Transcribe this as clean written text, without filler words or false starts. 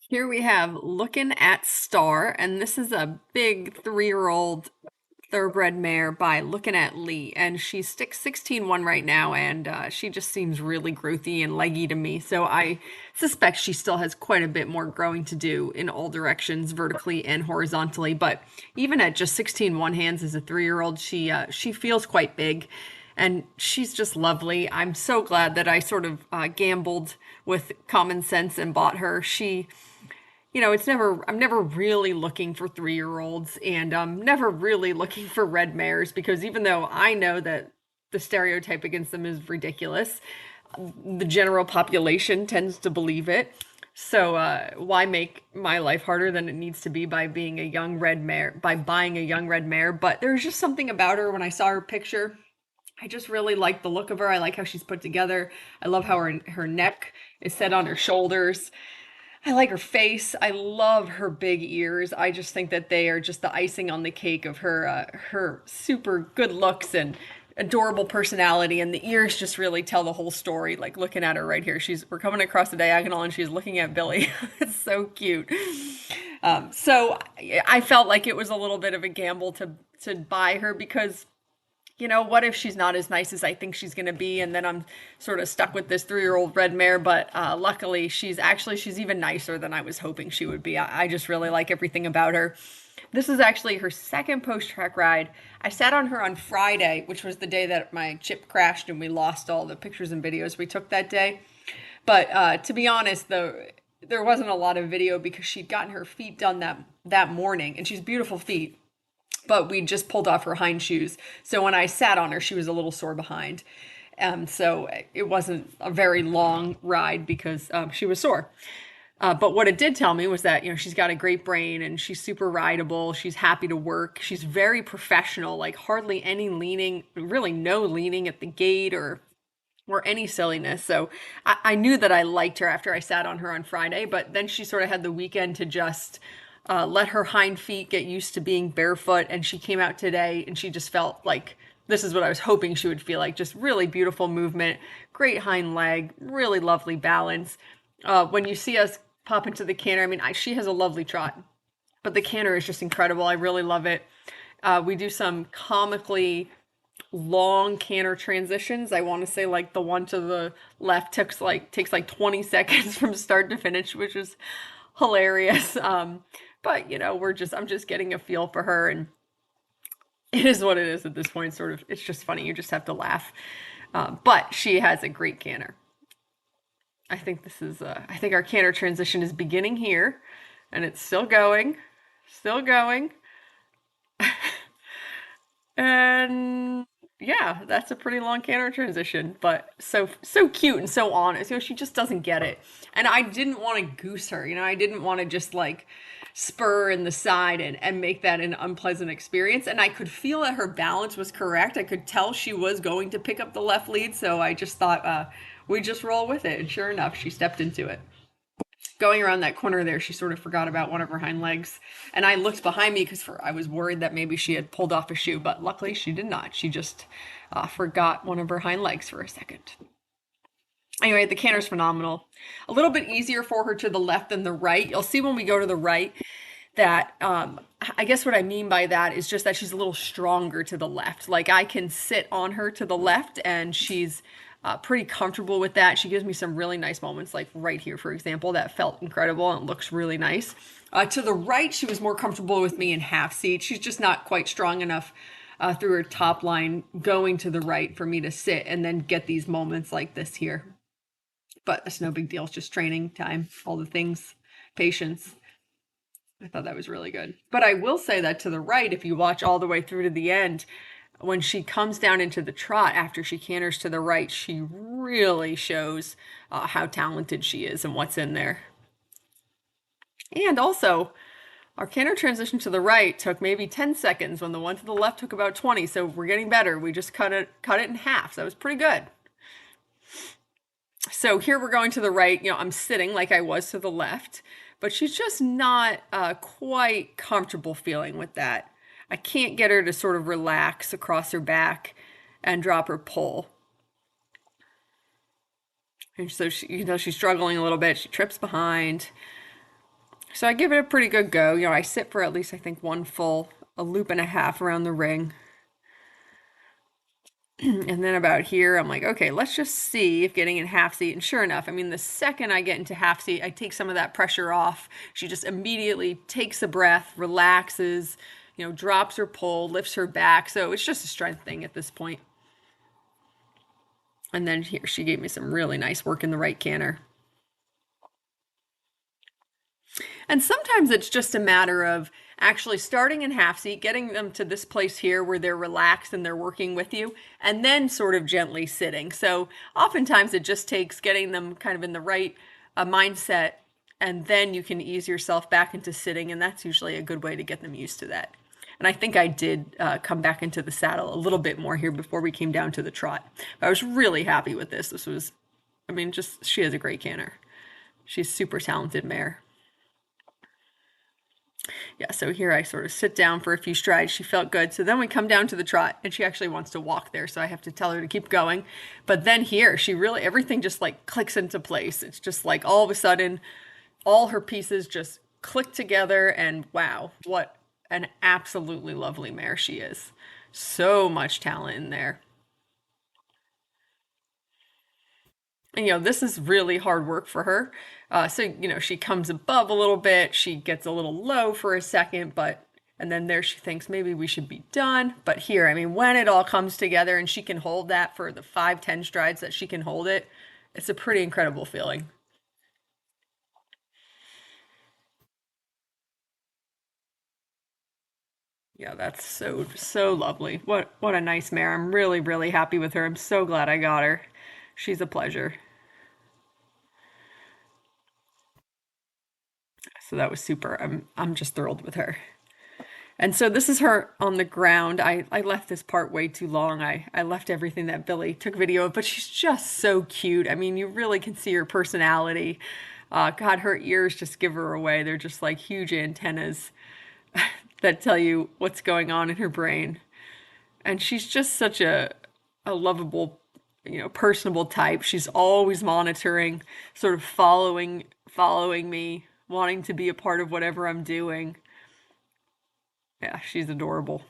Here we have Lookin at Star, and this is a big 3-year-old thoroughbred mare by Lookin at Lee, and she's 16-1 right now, and she just seems really growthy and leggy to me. So I suspect she still has quite a bit more growing to do in all directions, vertically and horizontally. But even at just 16-1 hands as a 3-year-old, she feels quite big. And she's just lovely. I'm so glad that I sort of gambled with common sense and bought her. I'm never really looking for 3-year-olds, and I'm never really looking for red mares because even though I know that the stereotype against them is ridiculous, the general population tends to believe it. So why make my life harder than it needs to be by being a young red mare, by buying a young red mare? But there's just something about her when I saw her picture. I just really like the look of her. I like how she's put together. I love how her neck is set on her shoulders. I like her face. I love her big ears. I just think that they are just the icing on the cake of her super good looks and adorable personality. And the ears just really tell the whole story. Like looking at her right here, we're coming across the diagonal and she's looking at Billy. It's so cute. So I felt like it was a little bit of a gamble to buy her because what if she's not as nice as I think she's going to be? And then I'm sort of stuck with this 3-year-old red mare. But luckily, she's even nicer than I was hoping she would be. I just really like everything about her. This is actually her second post track ride. I sat on her on Friday, which was the day that my chip crashed and we lost all the pictures and videos we took that day. But to be honest, there wasn't a lot of video because she'd gotten her feet done that morning, and she's beautiful feet, but we just pulled off her hind shoes. So when I sat on her, she was a little sore behind. So it wasn't a very long ride because she was sore. But what it did tell me was that, she's got a great brain and she's super rideable. She's happy to work. She's very professional, like hardly any leaning, really no leaning at the gate or any silliness. So I knew that I liked her after I sat on her on Friday, but then she sort of had the weekend to just let her hind feet get used to being barefoot. And she came out today and she just felt like this is what I was hoping she would feel like. Just really beautiful movement, great hind leg, really lovely balance. When you see us pop into the canter, I mean, she has a lovely trot, but the canter is just incredible. I really love it. We do some comically long canter transitions. I want to say like the one to the left takes like 20 seconds from start to finish, which is hilarious. But I'm just getting a feel for her, and it is what it is at this point. Sort of, it's just funny. You just have to laugh. But she has a great canter. I think our canter transition is beginning here, and it's still going, still going. And yeah, that's a pretty long canter transition, but so cute and so honest. She just doesn't get it. And I didn't want to goose her. I didn't want to just like spur in the side and make that an unpleasant experience. And I could feel that her balance was correct. I could tell she was going to pick up the left lead, so I just thought we just roll with it. And sure enough, she stepped into it. Going around that corner there, she sort of forgot about one of her hind legs. And I looked behind me because I was worried that maybe she had pulled off a shoe, but luckily she did not. She just forgot one of her hind legs for a second. Anyway, the canter's phenomenal. A little bit easier for her to the left than the right. You'll see when we go to the right that I guess what I mean by that is just that she's a little stronger to the left. Like I can sit on her to the left and she's pretty comfortable with that. She gives me some really nice moments, like right here, for example, that felt incredible and looks really nice. To the right, she was more comfortable with me in half seat. She's just not quite strong enough through her top line going to the right for me to sit and then get these moments like this here. But it's no big deal. It's just training time, all the things, patience. I thought that was really good. But I will say that to the right, if you watch all the way through to the end, when she comes down into the trot after she canters to the right, she really shows how talented she is and what's in there. And also, our canter transition to the right took maybe 10 seconds when the one to the left took about 20. So we're getting better. We just cut it in half. So that was pretty good. So here we're going to the right. I'm sitting like I was to the left, but she's just not quite comfortable feeling with that. I can't get her to sort of relax across her back and drop her pull. And so she's struggling a little bit. She trips behind. So I give it a pretty good go. I sit for at least I think one full a loop and a half around the ring. And then about here, I'm like, okay, let's just see if getting in half seat. And sure enough, I mean, the second I get into half seat, I take some of that pressure off. She just immediately takes a breath, relaxes, drops her pole, lifts her back. So it's just a strength thing at this point. And then here, she gave me some really nice work in the right canter. And sometimes it's just a matter of actually starting in half seat, getting them to this place here where they're relaxed and they're working with you, and then sort of gently sitting. So oftentimes it just takes getting them kind of in the right mindset, and then you can ease yourself back into sitting, and that's usually a good way to get them used to that. And I think I did come back into the saddle a little bit more here before we came down to the trot. But I was really happy with this. This was, I mean, just she has a great canter. She's super talented mare. Yeah, so here I sort of sit down for a few strides. She felt good. So then we come down to the trot, and she actually wants to walk there. So I have to tell her to keep going. But then here, she really, everything just like clicks into place. It's just like all of a sudden, all her pieces just click together. And wow, what an absolutely lovely mare she is. So much talent in there. And, this is really hard work for her. So, she comes above a little bit, she gets a little low for a second, and then there she thinks maybe we should be done. But here, I mean, when it all comes together and she can hold that for the 5, 10 strides that she can hold it, it's a pretty incredible feeling. Yeah, that's so, so lovely. What a nice mare. I'm really, really happy with her. I'm so glad I got her. She's a pleasure. So that was super. I'm just thrilled with her. And so this is her on the ground. I left this part way too long. I left everything that Billy took video of, but she's just so cute. I mean, you really can see her personality. God, her ears just give her away. They're just like huge antennas that tell you what's going on in her brain. And she's just such a lovable, personable type. She's always monitoring, sort of following me, wanting to be a part of whatever I'm doing. Yeah, she's adorable.